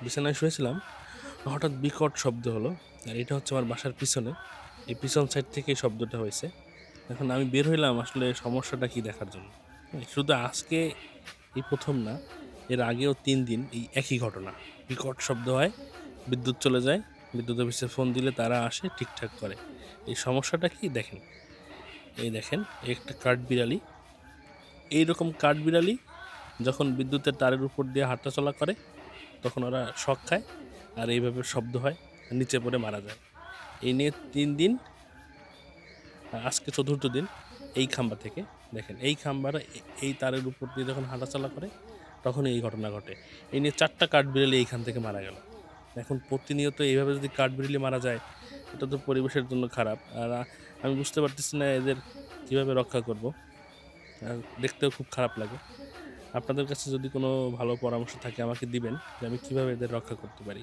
বিছানায় শুয়েছিলাম, হঠাৎ বিকট শব্দ হলো। আর এটা হচ্ছে আমার বাসার পিছনে। এই পিছন সাইড থেকে এই শব্দটা হয়েছে। এখন আমি বের হইলাম আসলে সমস্যাটা কি দেখার জন্য। শুধু আজকে এই ১ম না, এর আগেও ৩ দিন এই একই ঘটনা। বিকট শব্দ হয়, বিদ্যুৎ চলে যায়। বিদ্যুৎ অফিসে ফোন দিলে তারা আসে, ঠিকঠাক করে। এই সমস্যাটা কি দেখেন, এই দেখেন এই একটা কাঠবিড়ালি। এইরকম কাঠবিড়ালি যখন বিদ্যুতের তারের উপর দিয়ে হাঁটাচলা করে তখন ওরা শক খায় আর এইভাবে শব্দ হয়, নিচে পড়ে মারা যায়। এই নিয়ে ৩ দিন, আজকে ৪র্থ দিন এই খাম্বা থেকে দেখেন এই খাম্বার এই তারের উপর দিয়ে যখন হাঁটাচলা করে তখন এই ঘটনা ঘটে। এই নিয়ে ৪টা কাঠবিড়ালি এইখান থেকে মারা গেল। এখন প্রতিনিয়ত এইভাবে যদি কাঠবিড়ালি মারা যায় এটা তো পরিবেশের জন্য খারাপ। আর আমি বুঝতে পারতেছি না এদের কীভাবে রক্ষা করব। আর দেখতেও খুব খারাপ লাগে। আপনাদের কাছে যদি কোনো ভালো পরামর্শ থাকে আমাকে দিবেন যে আমি কীভাবে এদের রক্ষা করতে পারি।